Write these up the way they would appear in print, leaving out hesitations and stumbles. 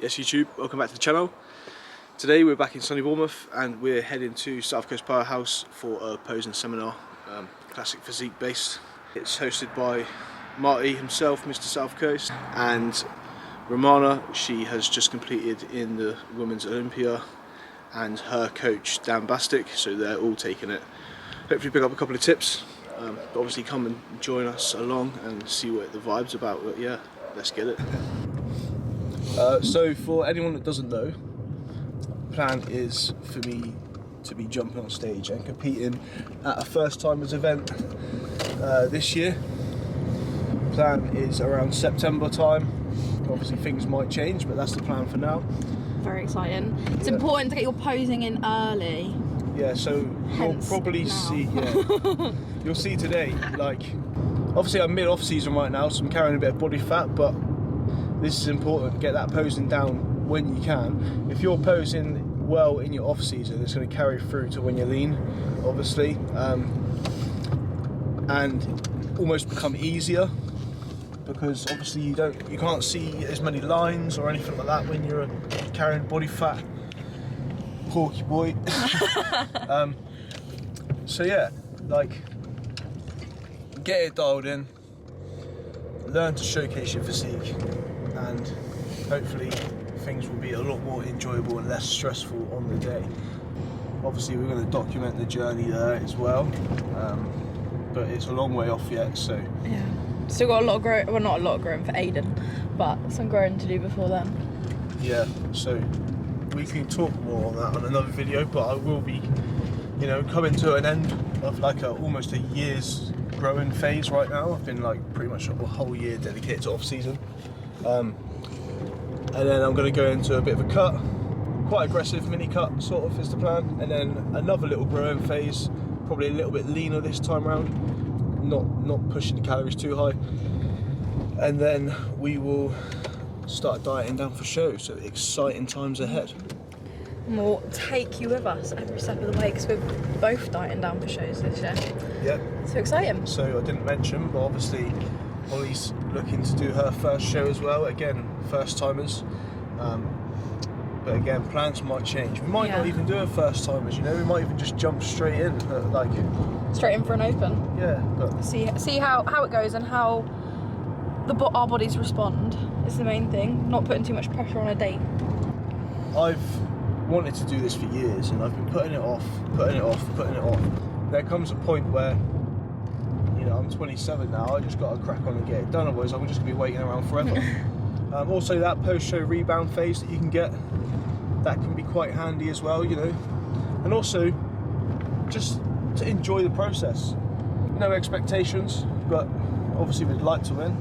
Yes, YouTube, welcome back to the channel. Today we're back in sunny Bournemouth and we're heading to SouthCoastPowerHouse for a posing seminar, classic physique based. It's hosted by Marty himself, Mr. South Coast, and Romana. She has just completed in the Women's Olympia, and her coach Dan Bastick, so they're all taking it. Hopefully pick up a couple of tips, but obviously come and join us along and see what the vibe's about. But yeah, let's get it. So for anyone that doesn't know, the plan is for me to be jumping on stage and competing at a first timers event this year. Plan is around September time. Obviously things might change, but that's the plan for now. Very exciting. It's important to get your posing in early. Yeah, so you'll probably see, you'll see today, like, obviously I'm mid-off season right now, so I'm carrying a bit of body fat, but this is important, get that posing down when you can. If you're posing well in your off season, it's going to carry through to when you're lean, obviously, and almost become easier, because obviously you can't see as many lines or anything like that when you're carrying body fat. Porky boy. So yeah, like, get it dialed in, learn to showcase your physique, and hopefully things will be a lot more enjoyable and less stressful on the day. Obviously we're going to document the journey there as well, but it's a long way off yet, so yeah, still got a lot of growing, well, not a lot of growing for Aiden, but some growing to do before then. Yeah, so we can talk more on that on another video, but I will be, you know, coming to an end of like almost a year's growing phase right now. I've been like pretty much a whole year dedicated to off season, and then I'm going to go into a bit of a cut, quite aggressive mini cut sort of is the plan, and then another little growing phase, probably a little bit leaner this time around, not pushing the calories too high, and then we will start dieting down for show. So exciting times ahead. And we'll take you with us every step of the way, because we're both dieting down for shows this year. Yep. So exciting. So I didn't mention, but obviously Holly's looking to do her first show as well. Again, first timers. But again, plans might change. We might not even do a first timers, you know, we might even just jump straight in, like straight in for an open. Yeah, but see how it goes and how our bodies respond is the main thing. Not putting too much pressure on a date. I've wanted to do this for years, and I've been putting it off. There comes a point where, you know, I'm 27 now, I just got to crack on and get it done, otherwise I'm just going to be waiting around forever. Also that post-show rebound phase that you can get, that can be quite handy as well, you know. And also, just to enjoy the process. No expectations, but obviously we'd like to win.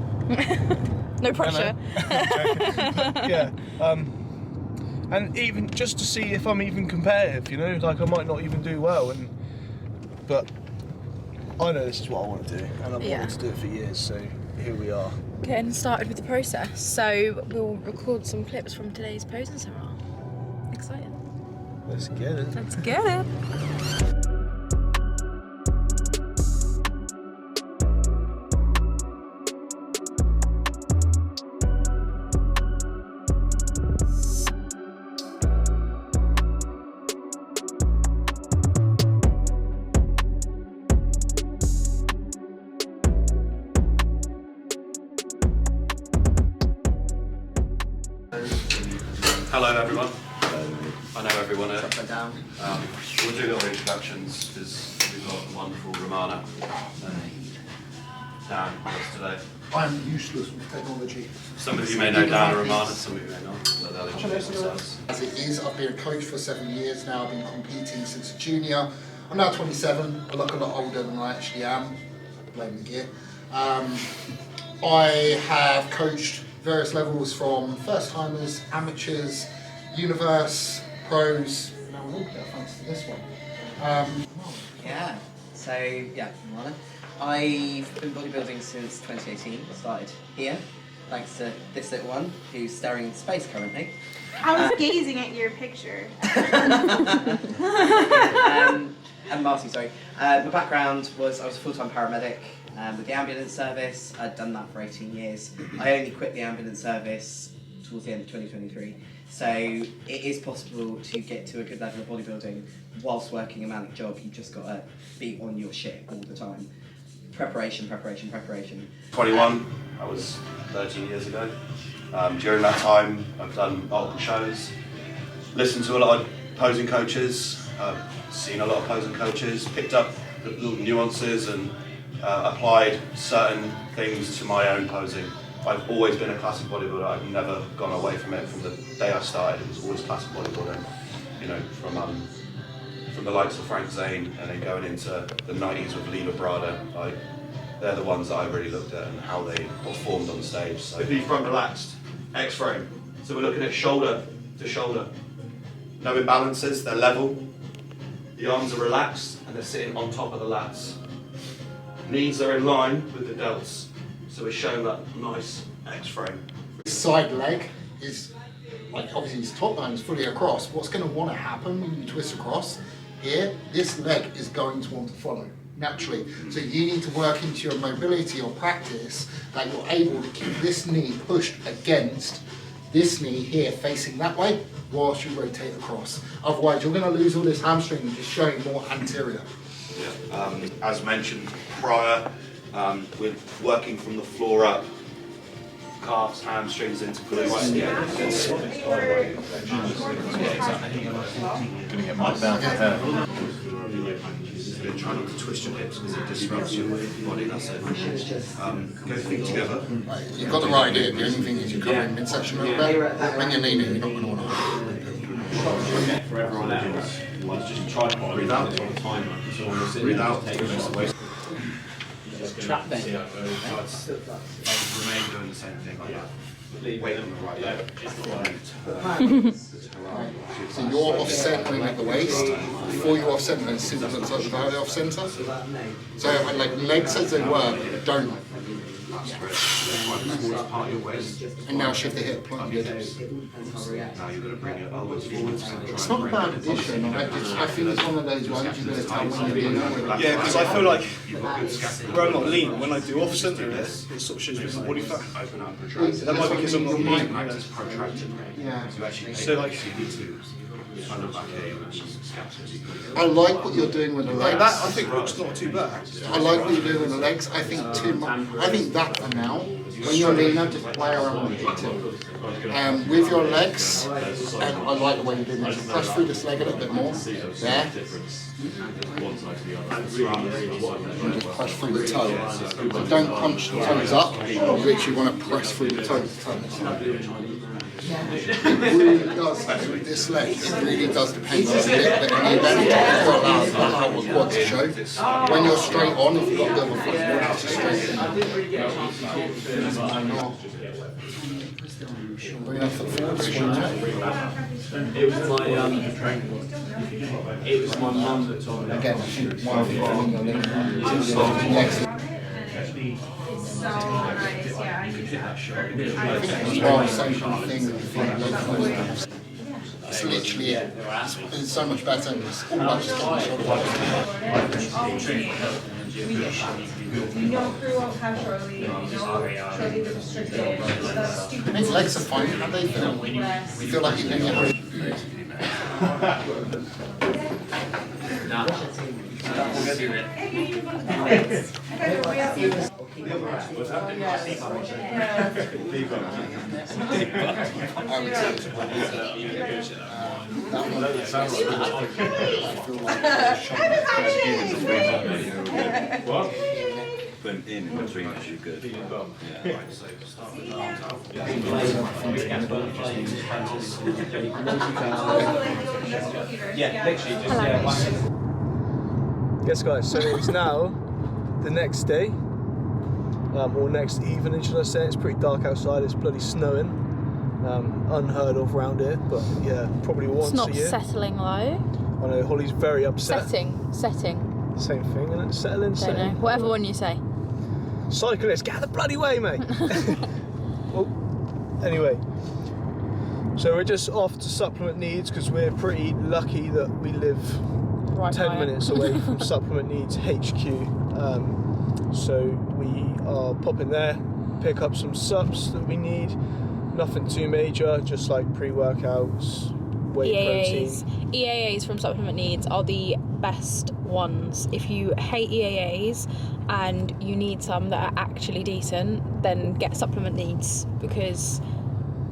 No pressure. Yeah. And even just to see if I'm even competitive, you know, like I might not even do well, but I know this is what I want to do, and I've wanted to do it for years, so here we are. Getting started with the process, so we'll record some clips from today's posing seminar. Exciting. Let's get it. Let's get it. Hello everyone. I know everyone here. We'll do little introductions because we've got wonderful Romana and Dan with us today. I'm useless with technology. Some of you may know Dan or Romana, some of you may not, but they'll introduce themselves. As it is, I've been a coach for 7 years now. I've been competing since a junior. I'm now 27. I look a lot older than I actually am. Blame the gear. I have coached various levels from first timers, amateurs, universe, pros. Now we'll all get thanks to this one. Yeah, so yeah, Romana. I've been bodybuilding since 2018. Started here, thanks to this little one who's staring into space currently. I was gazing at your picture. And Marty, sorry. My background was I was a full-time paramedic with the ambulance service. I'd done that for 18 years. I only quit the ambulance service towards the end of 2023 So it is possible to get to a good level of bodybuilding whilst working a manic job. You've just got to be on your shit all the time. Preparation, preparation, preparation. 21, that was 13 years ago. During that time, I've done multiple shows, listened to a lot of posing coaches, seen a lot of posing coaches, picked up the little nuances and applied certain things to my own posing. I've always been a classic bodybuilder. I've never gone away from it. From the day I started, it was always classic bodybuilding. You know, from the likes of Frank Zane and then going into the 90s with Lee Labrada. They're the ones that I really looked at and how they performed on stage. So the front relaxed, X-frame. So we're looking at shoulder to shoulder. No imbalances, they're level. The arms are relaxed and they're sitting on top of the lats. Knees are in line with the delts. So we're showing that nice X-frame. Side leg is, like, obviously his top line is fully across. What's going to want to happen when you twist across here, this leg is going to want to follow naturally. So you need to work into your mobility or practice that you're able to keep this knee pushed against this knee here facing that way whilst you rotate across. Otherwise you're going to lose all this hamstring and just showing more anterior. Yeah. As mentioned prior, we're working from the floor up, calves, hamstrings into glutes. Try not to twist your hips because it disrupts your body, that's it. Go feet together. Right, you've got the right idea, the only thing is you come in midsection a little bit. When you're leaning, you're not going to want to. For everyone else, just try to breathe out. Breathe out. Trap then. Remain doing the same thing. Weight on the right leg. So you're off-centering at the waist. Before you off-center, it still looks like you're off-center. So like legs as they were, don't. And now shift the hip point. Now you're going to bring your elbows forwards. It's not a bad addition. I think it's one of those ones you're going to tell when you're doing it. Yeah, because I feel like where I'm not lean, when I do off-center it sort of shows me my body fat. That might be because I'm not lean. Yeah. So like, I like what you're doing with the legs. that I think looks not too bad. I like what you're doing with the legs. I think too much. I think that for now. When you're leaner, just play around with it too. With your legs, and I like the way you're doing it. So press through this leg a little bit more. There. And just press through the toe. So don't punch the toes up. You literally want to press through the toes. It really does, with this leg, it really does depend on a little bit of knee bend. You've got to allow the quad to show. When you're straight on, if you've got a bit of a foot, you're out to straighten. Bring that foot forward, swing out. It was my mum that told me. Again, I think one of the things I legs. So nice, yeah. I think it's well, same kind of thing with the front leg. It's literally it. It's so much better. It's all about just getting the shoulder. You know through how Shirley, Shirley was restricted. That's stupid. His legs are fine. How do they feel? You feel like you're doing it. What? Them in between is you good. Yeah, literally just Yes guys, so it's now the next day, or next evening should I say. It's pretty dark outside, it's bloody snowing. Unheard of round here, but yeah, probably once a year. It's not settling though. I know, Holly's very upset. Setting. Same thing, and it's settling. Don't know. Whatever one you say. Cyclist, get out of the bloody way, mate. Well, anyway, so we're just off to supplement needs because we're pretty lucky that we live Right 10 by it. minutes away from supplement needs HQ. So we are popping there, pick up some subs that we need, Nothing too major, just like pre-workouts, whey protein. EAAs from Supplement Needs are the best ones. If you hate EAAs and you need some that are actually decent, then get Supplement Needs because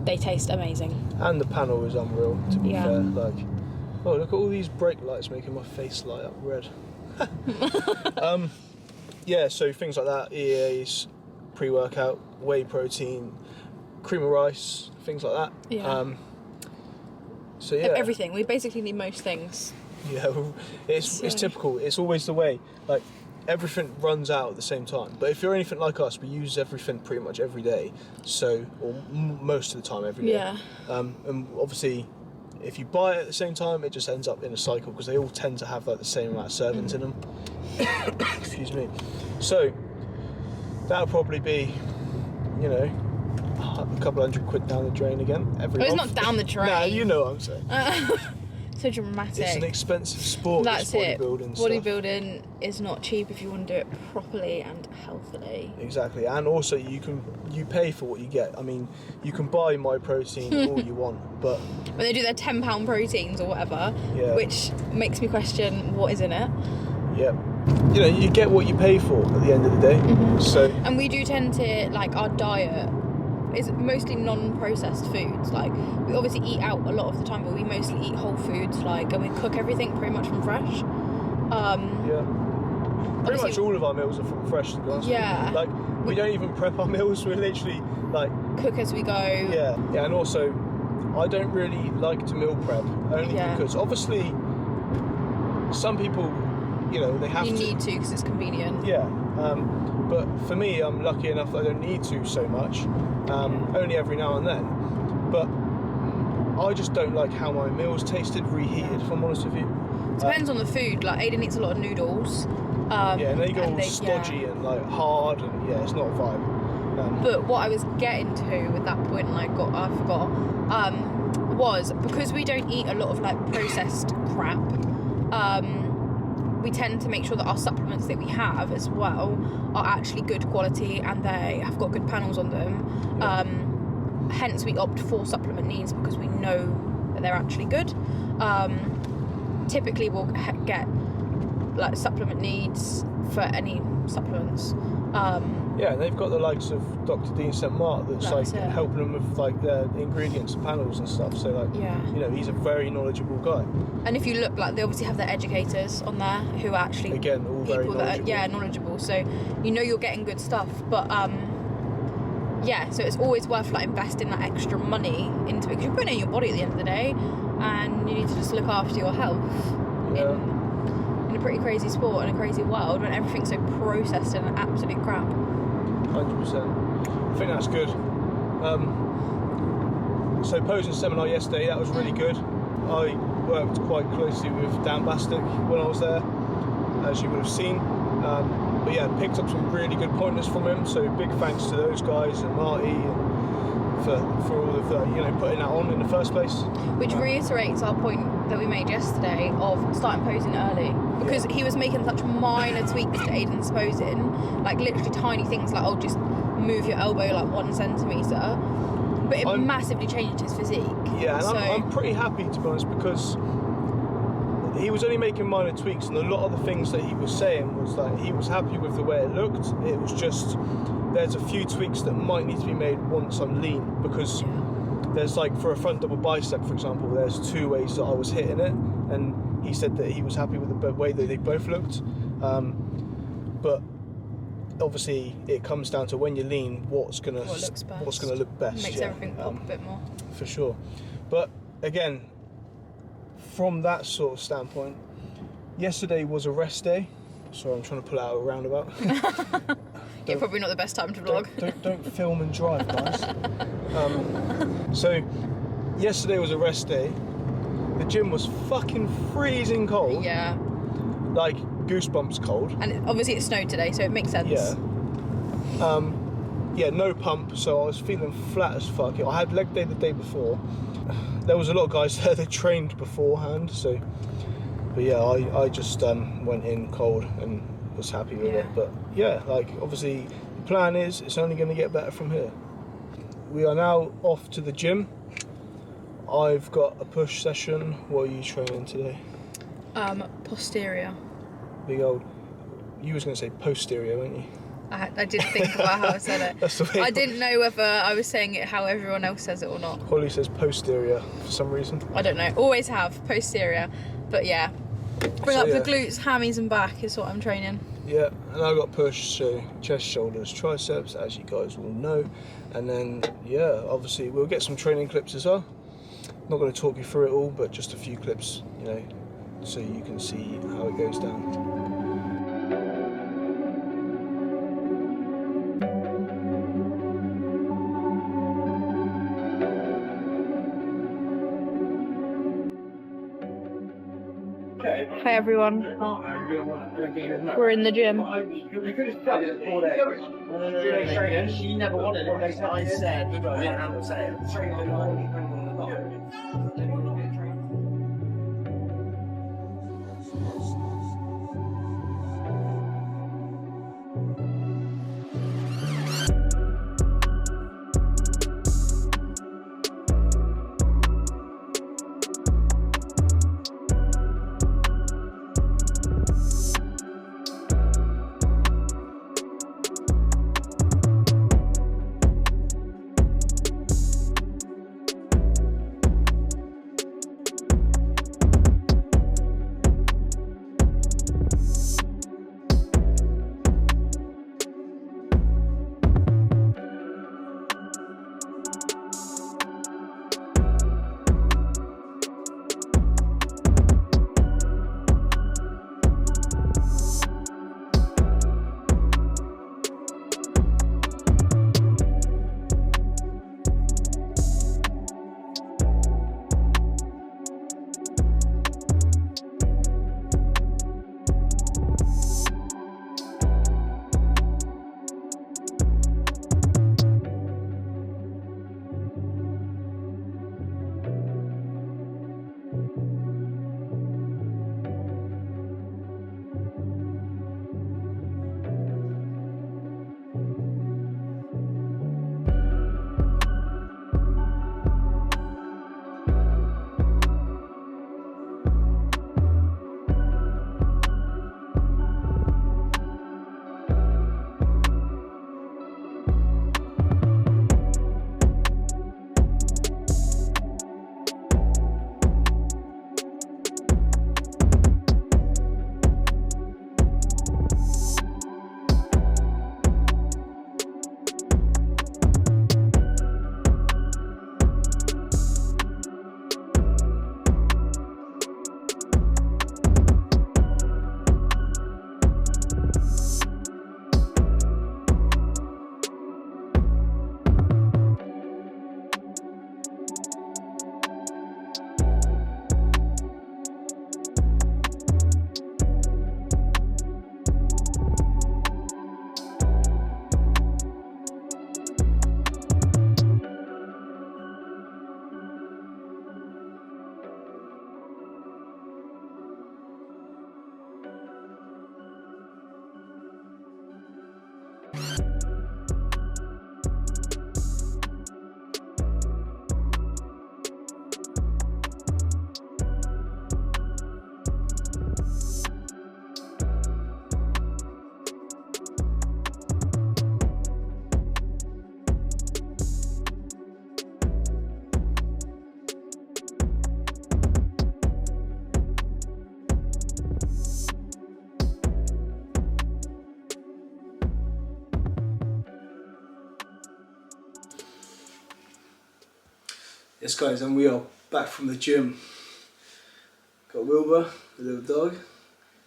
they taste amazing. And the panel is unreal, to be Yeah. fair. Like, oh, look at all these brake lights making my face light up red. Yeah, so things like that, EAAs, pre-workout, whey protein, cream of rice, things like that. Yeah. So yeah. Everything. We basically need most things. Yeah, it's typical. It's always the way. Like, everything runs out at the same time. But if you're anything like us, we use everything pretty much every day. So, or most of the time every day. Yeah. And obviously, if you buy it at the same time, it just ends up in a cycle because they all tend to have like the same amount of servings in them. Excuse me. So that'll probably be, you know, a couple £100 down the drain again every month. It's not down the drain. Nah, you know what I'm saying. So dramatic. It's an expensive sport. That's it. Bodybuilding stuff. Bodybuilding is not cheap if you want to do it properly and healthily. Exactly, and also you pay for what you get. I mean, you can buy my protein all you want, but when they do their £10 proteins or whatever, Yeah. which makes me question what is in it. yeah, you know, you get what you pay for at the end of the day. So And we do tend to, like, our diet is mostly non-processed foods. Like, we obviously eat out a lot of the time, but we mostly eat whole foods, like, and we cook everything pretty much from fresh. yeah, pretty much obviously- all of our meals are from fresh, to be honest. Yeah. Like, we don't even prep our meals. We're literally like, Cook as we go. yeah, and also I don't really like to meal prep only Yeah. because obviously some people, you know, they have You to. need to because it's convenient. Yeah, but for me, I'm lucky enough that I don't need to so much, only every now and then. But I just don't like how my meals tasted reheated, if I'm honest with you. Depends on the food. Like, Aiden eats a lot of noodles. Yeah, and they go all yeah. stodgy and like hard, and yeah, it's not a vibe. But what I was getting to with that point, and I forgot, was because we don't eat a lot of like processed crap. We tend to make sure that our supplements that we have as well are actually good quality and they have got good panels on them. Hence, we opt for Supplement Needs because we know that they're actually good. Typically, we'll get like Supplement Needs for any supplements. Yeah, and they've got the likes of Dr. Dean St. Mark that's That's like it. helping them with like their ingredients and panels and stuff. So like, Yeah. you know, he's a very knowledgeable guy. And if you look, like, they obviously have their educators on there who are actually Again, all very people that are knowledgeable. knowledgeable. So you know you're getting good stuff. But yeah, so it's always worth like investing that extra money into it because you're putting it in your body at the end of the day, and you need to just look after your health. Yeah. In a pretty crazy sport and a crazy world when everything's so processed and absolute crap. 100%. I think that's good. So posing seminar yesterday, that was really good. I worked quite closely with Dan Bastick when I was there, as you would have seen. But yeah, picked up some really good pointers from him. So big thanks to those guys and Marty and for all of you know, putting that on in the first place. Which reiterates our point that we made yesterday of starting posing early, because he was making such minor tweaks to Aiden's posing, like literally tiny things like, oh, just move your elbow like 1 centimetre, but it massively changed his physique. Yeah, and so, I'm pretty happy, to be honest, because he was only making minor tweaks, and a lot of the things that he was saying was like he was happy with the way it looked. It was just there's a few tweaks that might need to be made once I'm lean, because there's like for a front double bicep, for example, there's 2 ways that I was hitting it, and he said that he was happy with the way that they both looked. But obviously, it comes down to when you're lean, what's gonna look best. makes everything pop a bit more. For sure. But again, from that sort of standpoint, yesterday was a rest day. Sorry, I'm trying to pull out a roundabout. Yeah, probably not the best time to vlog. Don't film and drive, guys. So, yesterday was a rest day. The gym was fucking freezing cold. Yeah. Like, goosebumps cold. And obviously it snowed today, so it makes sense. Yeah. Yeah, no pump, so I was feeling flat as fuck. I had leg day the day before. There was a lot of guys there that trained beforehand, so. But yeah, I just went in cold and was happy with it. But yeah, like, obviously the plan is it's only going to get better from here. we are now off to the gym. I've got a push session. What are you training today? Posterior. Big old. You was going to say posterior, weren't you? I did think about how I said it. That's the way I didn't know whether I was saying it how everyone else says it or not. Holly says posterior for some reason. I don't know. Always have posterior, but yeah. Bring up the glutes, hammies, and back is what I'm training. Yeah, and I got push, so chest, shoulders, triceps, as you guys will know. And then, yeah, obviously we'll get some training clips as well. Not going to talk you through it all, but just a few clips, you know, so you can see how it goes down. Hi everyone. We're in the gym. She never wanted it. I said, Yes guys, and we are back from the gym. Got Wilbur, the little dog,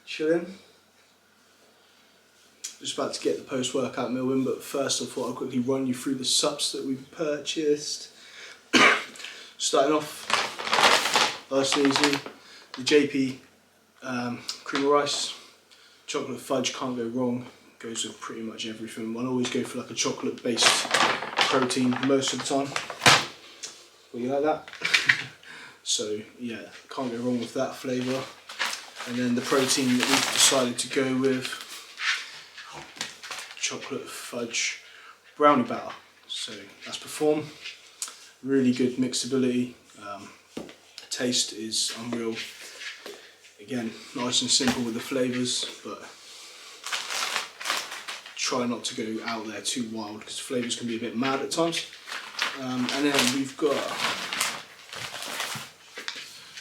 chilling. Just about to get the post-workout meal in, but first I thought I'd quickly run you through the subs that we've purchased. Starting off, nice and easy, the JP cream of rice, chocolate fudge, can't go wrong, goes with pretty much everything. I'll always go for like a chocolate based protein most of the time. Well, you like that? So yeah, can't go wrong with that flavour. And then the protein that we've decided to go with, chocolate fudge brownie batter. So that's Perform. Really good mixability. Taste is unreal. Again, nice and simple with the flavours, but try not to go out there too wild because the flavours can be a bit mad at times. And then we've got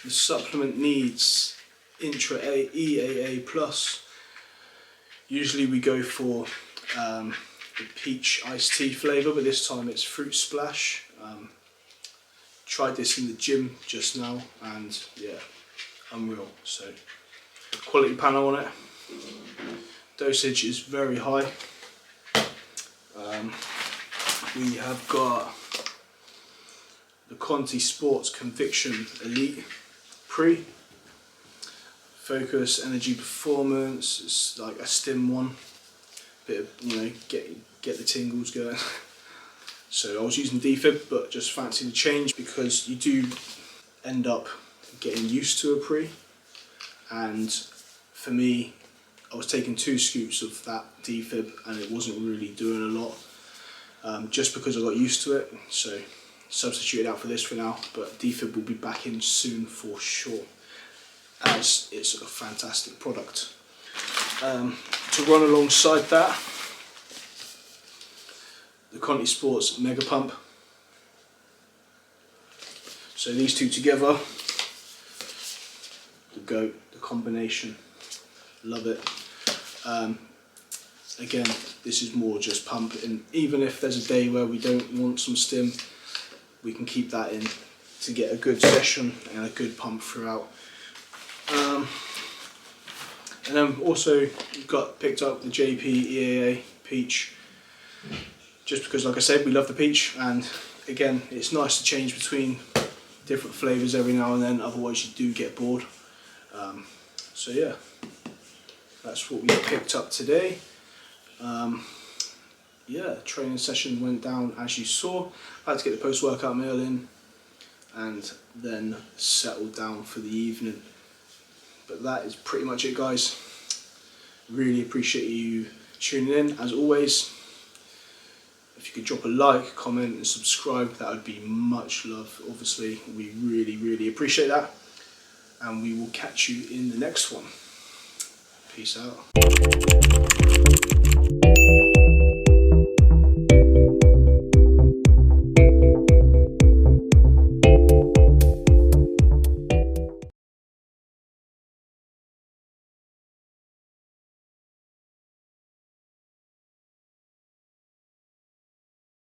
the Supplement Needs Intra EAA Plus. Usually we go for the peach iced tea flavour, but this time it's fruit splash. Tried this in the gym just now, and yeah, unreal. So quality panel on it. Dosage is very high. We have got the Conti Sports Conviction Elite Pre. Focus, Energy, Performance. It's like a stim one. Bit of, you know, get the tingles going. So I was using defib, but just fancy the change because you do end up getting used to a pre. And for me, I was taking 2 scoops of that defib and it wasn't really doing a lot, just because I got used to it. So substituted out for this for now, but defib will be back in soon for sure, as it's a fantastic product. To run alongside that, the Conti Sports Mega Pump. So these two together, the GOAT, the combination, love it. Again, this is more just pump, and even if there's a day where we don't want some stim, we can keep that in to get a good session and a good pump throughout. And then also picked up the JP EAA Peach, just because, like I said, we love the peach, and again, it's nice to change between different flavours every now and then, otherwise you do get bored. So yeah, that's what we picked up today. Yeah, training session went down as you saw. I had to get the post-workout meal in and then settled down for the evening. But that is pretty much it, guys. Really appreciate you tuning in. As always, if you could drop a like, comment and subscribe, that would be much love. Obviously, we really appreciate that. And we will catch you in the next one. Peace out.